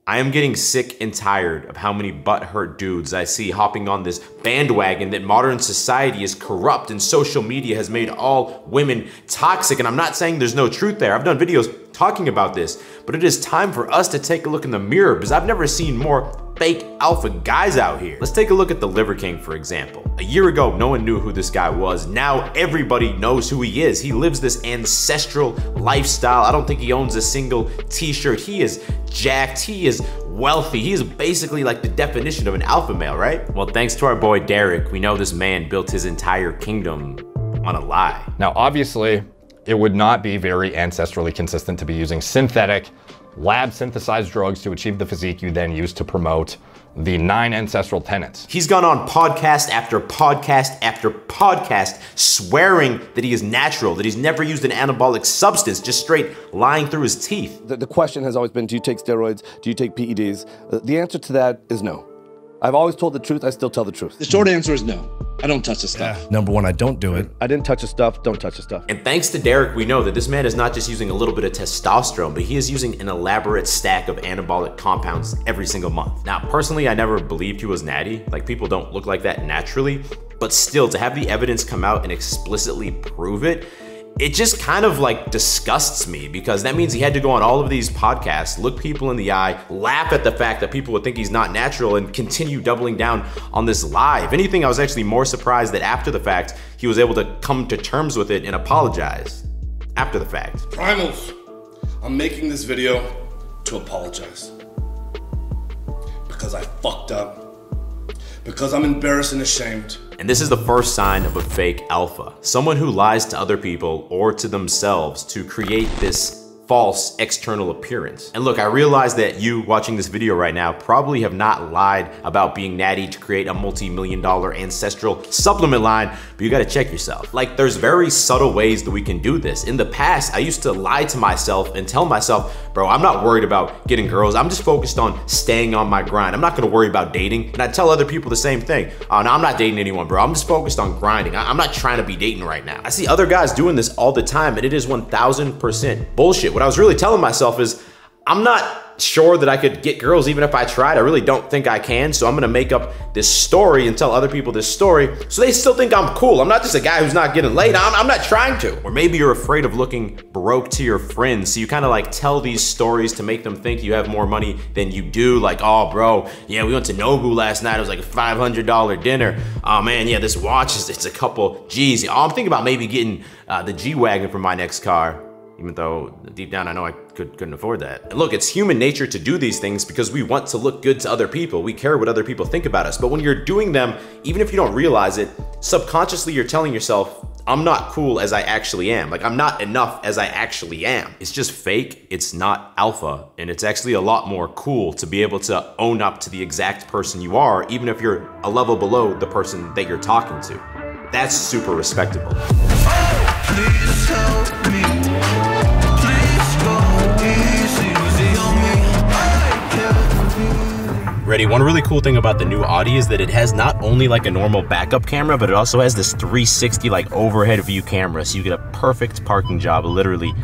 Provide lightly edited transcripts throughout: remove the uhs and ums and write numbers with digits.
I am getting sick and tired of how many butthurt dudes I see hopping on this bandwagon that modern society is corrupt and social media has made all women toxic. And I'm not saying there's no truth there. I've done videos talking about this, but it is time for us to take a look in the mirror because I've never seen more fake alpha guys out here. Let's take a look at the Liver King, for example. A year ago, no one knew who this guy was. Now everybody knows who he is. He lives this ancestral lifestyle. I don't think he owns a single t-shirt. He is jacked. He is wealthy. He is basically like the definition of an alpha male, right? Well, thanks to our boy Derek, we know this man built his entire kingdom on a lie. Now, obviously, it would not be very ancestrally consistent to be using synthetic, lab-synthesized drugs to achieve the physique you then use to promote the 9 ancestral tenets. He's gone on podcast after podcast after podcast swearing that he is natural, that he's never used an anabolic substance, just straight lying through his teeth. The question has always been, do you take steroids? Do you take PEDs? The answer to that is no. I've always told the truth, I still tell the truth. The short answer is no. I don't touch the stuff. Yeah. Number one, I don't do it. I didn't touch the stuff, don't touch the stuff. And thanks to Derek, we know that this man is not just using a little bit of testosterone, but he is using an elaborate stack of anabolic compounds every single month. Now, personally, I never believed he was natty. Like, people don't look like that naturally, but still, to have the evidence come out and explicitly prove it, it just kind of like disgusts me because that means he had to go on all of these podcasts, look people in the eye, laugh at the fact that people would think he's not natural and continue doubling down on this lie. If anything, I was actually more surprised that after the fact, he was able to come to terms with it and apologize after the fact. Primals, I'm making this video to apologize. Because I fucked up. Because I'm embarrassed and ashamed. And this is the first sign of a fake alpha. Someone who lies to other people or to themselves to create this false external appearance. And look, I realize that you watching this video right now probably have not lied about being natty to create a multi-million-dollar ancestral supplement line, but you gotta check yourself. Like, there's very subtle ways that we can do this. In the past, I used to lie to myself and tell myself, bro, I'm not worried about getting girls. I'm just focused on staying on my grind. I'm not gonna worry about dating. And I tell other people the same thing. Oh, no, I'm not dating anyone, bro. I'm just focused on grinding. I'm not trying to be dating right now. I see other guys doing this all the time, and it is 1000% bullshit. What I was really telling myself is, I'm not sure that I could get girls even if I tried. I really don't think I can, so I'm gonna make up this story and tell other people this story so they still think I'm cool. I'm not just a guy who's not getting laid. I'm not trying to. Or maybe you're afraid of looking broke to your friends, so you kind of like tell these stories to make them think you have more money than you do. Like, oh bro, yeah, we went to Nobu last night. It was like a $500 dinner. Oh man, yeah, this watch it's a couple G's. Oh, I'm thinking about maybe getting the G-Wagon for my next car. Even though deep down I know I couldn't afford that. And look, it's human nature to do these things because we want to look good to other people. We care what other people think about us. But when you're doing them, even if you don't realize it, subconsciously you're telling yourself, I'm not cool as I actually am. Like, I'm not enough as I actually am. It's just fake, it's not alpha, and it's actually a lot more cool to be able to own up to the exact person you are, even if you're a level below the person that you're talking to. That's super respectable. Oh, please help me. Ready? One really cool thing about the new Audi is that it has not only like a normal backup camera, but it also has this 360 like overhead view camera, so you get a perfect parking job literally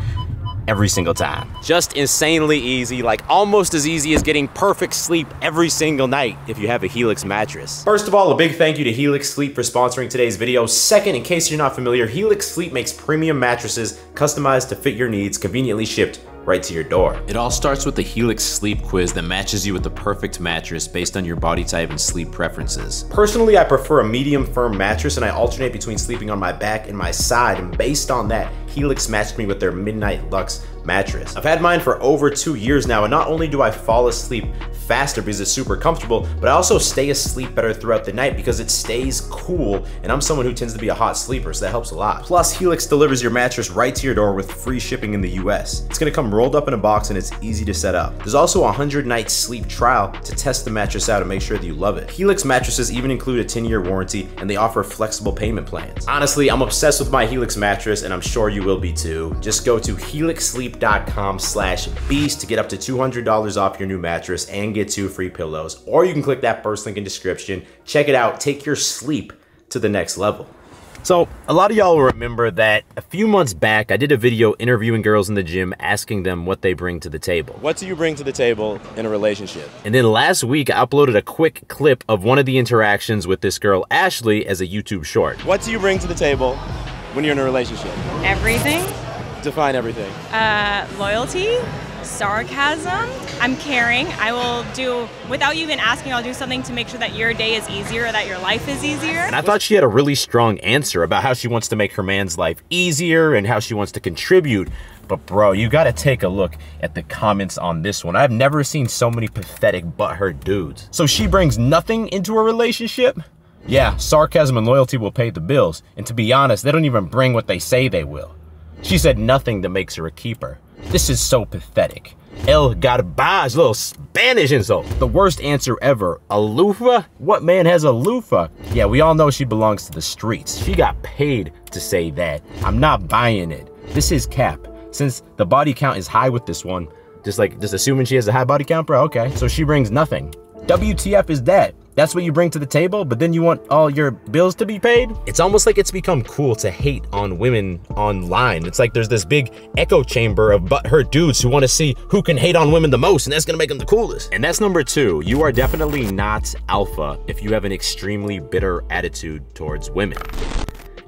every single time. Just insanely easy, like almost as easy as getting perfect sleep every single night if you have a Helix mattress. First of all, a big thank you to Helix Sleep for sponsoring today's video. Second, in case you're not familiar, Helix Sleep makes premium mattresses customized to fit your needs, conveniently shipped right to your door. It all starts with the Helix Sleep Quiz that matches you with the perfect mattress based on your body type and sleep preferences. Personally, I prefer a medium firm mattress and I alternate between sleeping on my back and my side, and based on that, Helix matched me with their Midnight Luxe mattress. I've had mine for over 2 years now, and not only do I fall asleep faster because it's super comfortable, but I also stay asleep better throughout the night because it stays cool, and I'm someone who tends to be a hot sleeper, so that helps a lot. Plus, Helix delivers your mattress right to your door with free shipping in the US. It's gonna come rolled up in a box and it's easy to set up. There's also a 100-night sleep trial to test the mattress out and make sure that you love it. Helix mattresses even include a 10-year warranty, and they offer flexible payment plans. Honestly, I'm obsessed with my Helix mattress, and I'm sure you will be too. Just go to helixsleep.com/beast to get up to $200 off your new mattress and get 2 free pillows. Or you can click that first link in description. Check it out, take your sleep to the next level. So, a lot of y'all will remember that a few months back, I did a video interviewing girls in the gym, asking them what they bring to the table. What do you bring to the table in a relationship? And then last week, I uploaded a quick clip of one of the interactions with this girl, Ashley, as a YouTube short. What do you bring to the table when you're in a relationship? Everything. Define everything. Loyalty, sarcasm. I'm caring. I will do, without you even asking, I'll do something to make sure that your day is easier or that your life is easier. And I thought she had a really strong answer about how she wants to make her man's life easier and how she wants to contribute. But bro, you gotta take a look at the comments on this one. I've never seen so many pathetic butthurt dudes. So she brings nothing into a relationship? Yeah, sarcasm and loyalty will pay the bills. And to be honest, they don't even bring what they say they will. She said nothing that makes her a keeper. This is so pathetic. El garbage, little Spanish insult. The worst answer ever. A loofah? What man has a loofah? Yeah, we all know she belongs to the streets. She got paid to say that. I'm not buying it. This is cap. Since the body count is high with this one, just assuming she has a high body count, bro, okay. So she brings nothing. WTF is that? That's what you bring to the table, but then you want all your bills to be paid? It's almost like it's become cool to hate on women online. It's like there's this big echo chamber of butthurt dudes who want to see who can hate on women the most, and that's gonna make them the coolest. And that's number 2. You are definitely not alpha if you have an extremely bitter attitude towards women.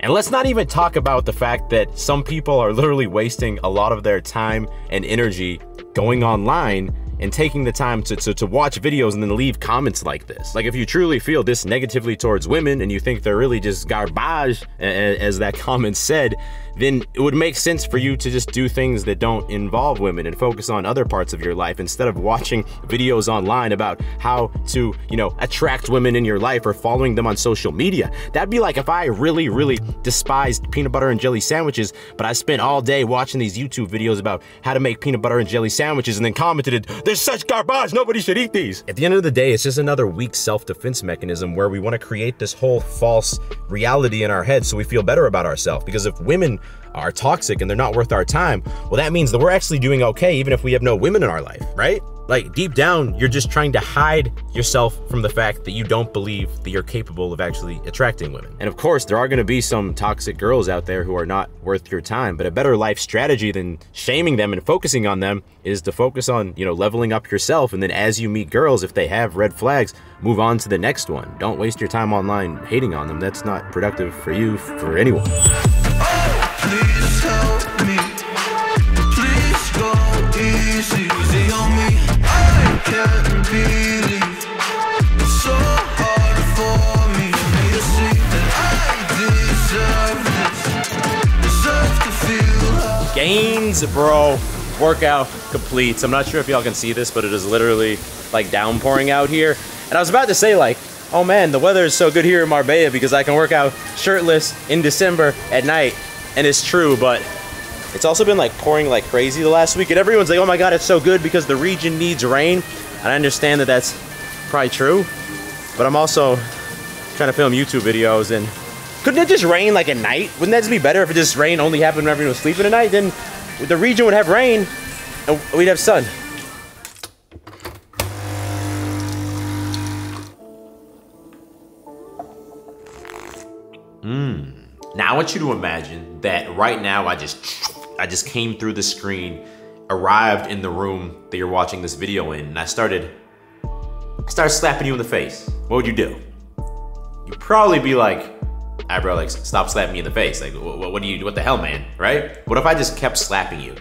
And let's not even talk about the fact that some people are literally wasting a lot of their time and energy going online and taking the time to watch videos and then leave comments like this. Like, if you truly feel this negatively towards women and you think they're really just garbage, as that comment said, then it would make sense for you to just do things that don't involve women and focus on other parts of your life instead of watching videos online about how to, you know, attract women in your life or following them on social media. That'd be like if I really, really despised peanut butter and jelly sandwiches, but I spent all day watching these YouTube videos about how to make peanut butter and jelly sandwiches and then commented, "They're such garbage, nobody should eat these." At the end of the day, it's just another weak self-defense mechanism where we want to create this whole false reality in our head so we feel better about ourselves. Because if women are toxic and they're not worth our time, well, that means that we're actually doing okay even if we have no women in our life, right? Like, deep down, you're just trying to hide yourself from the fact that you don't believe that you're capable of actually attracting women. And of course, there are gonna be some toxic girls out there who are not worth your time, but a better life strategy than shaming them and focusing on them is to focus on, you know, leveling up yourself. And then as you meet girls, if they have red flags, move on to the next one. Don't waste your time online hating on them. That's not productive for you, for anyone. Please help me. Please go easy on me. I can't believe it's so hard for me to see that I deserve this. Deserve to feel Gains, bro. Workout completes. I'm not sure if y'all can see this, but it is literally like downpouring out here. And I was about to say, like, oh man, the weather is so good here in Marbella because I can work out shirtless in December at night. And it's true, but it's also been like pouring like crazy the last week, and everyone's like, oh my god, it's so good because the region needs rain. And I understand that that's probably true, but I'm also trying to film YouTube videos, and couldn't it just rain like at night? Wouldn't that just be better if it just rain only happened when everyone was sleeping at night? Then the region would have rain and we'd have sun. Now I want you to imagine that right now I just came through the screen, arrived in the room that you're watching this video in, and I started slapping you in the face. What would you do? You'd probably be like, "Alright, bro, like, stop slapping me in the face. Like, what do you do? What the hell, man?" Right? What if I just kept slapping you?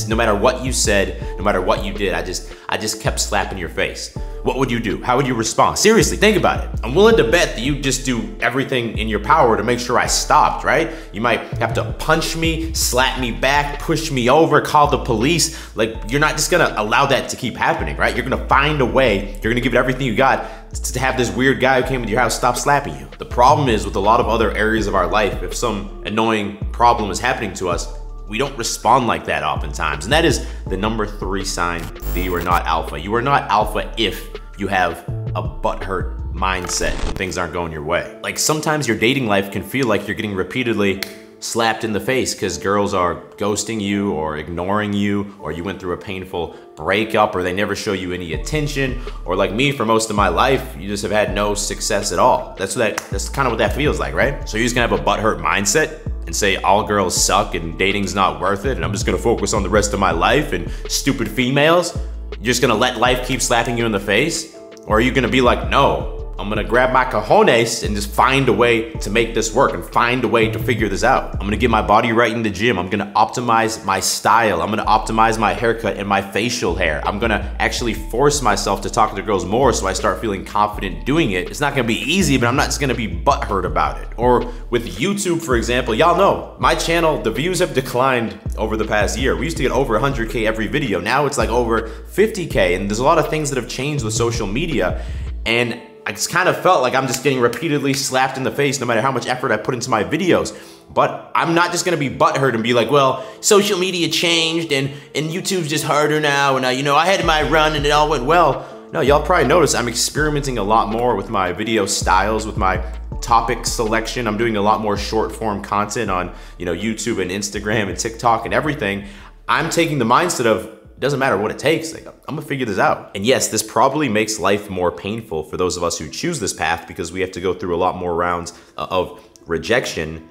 No matter what you said, no matter what you did, I just kept slapping your face. What would you do? How would you respond? Seriously, think about it. I'm willing to bet that you just do everything in your power to make sure I stopped, right? You might have to punch me, slap me back, push me over, call the police. Like, you're not just gonna allow that to keep happening, right? You're gonna find a way, you're gonna give it everything you got to have this weird guy who came into your house stop slapping you. The problem is with a lot of other areas of our life, if some annoying problem is happening to us, we don't respond like that oftentimes. And that is the number 3 sign that you are not alpha. You are not alpha if you have a butthurt mindset when things aren't going your way. Like, sometimes your dating life can feel like you're getting repeatedly slapped in the face because girls are ghosting you or ignoring you, or you went through a painful breakup, or they never show you any attention, or like me, for most of my life, you just have had no success at all. That's kind of what that feels like, right? So you're just gonna have a butthurt mindset and say all girls suck and dating's not worth it, and I'm just gonna focus on the rest of my life and stupid females? You're just gonna let life keep slapping you in the face? Or are you gonna be like, no, I'm gonna grab my cojones and just find a way to make this work and find a way to figure this out. I'm gonna get my body right in the gym. I'm gonna optimize my style. I'm gonna optimize my haircut and my facial hair. I'm gonna actually force myself to talk to girls more so I start feeling confident doing it. It's not gonna be easy, but I'm not just gonna be butthurt about it. Or with YouTube, for example, y'all know, my channel, the views have declined over the past year. We used to get over 100K every video. Now it's like over 50K, and there's a lot of things that have changed with social media, and I just kind of felt like I'm just getting repeatedly slapped in the face no matter how much effort I put into my videos. But I'm not just gonna be butthurt and be like, well, social media changed and YouTube's just harder now, and I had my run and it all went well. No, y'all probably noticed I'm experimenting a lot more with my video styles, with my topic selection. I'm doing a lot more short form content on YouTube and Instagram and TikTok and everything. I'm taking the mindset of, it doesn't matter what it takes, like, I'm gonna figure this out. And yes, this probably makes life more painful for those of us who choose this path, because we have to go through a lot more rounds of rejection,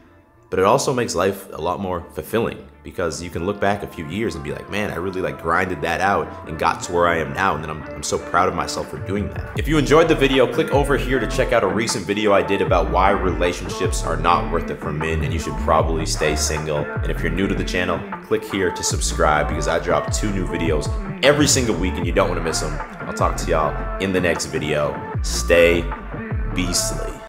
but it also makes life a lot more fulfilling, because you can look back a few years and be like, man, I really grinded that out and got to where I am now, and then I'm so proud of myself for doing that. If you enjoyed the video, click over here to check out a recent video I did about why relationships are not worth it for men and you should probably stay single. And if you're new to the channel, click here to subscribe, because I drop 2 new videos every single week and you don't want to miss them. I'll talk to y'all in the next video. Stay beastly.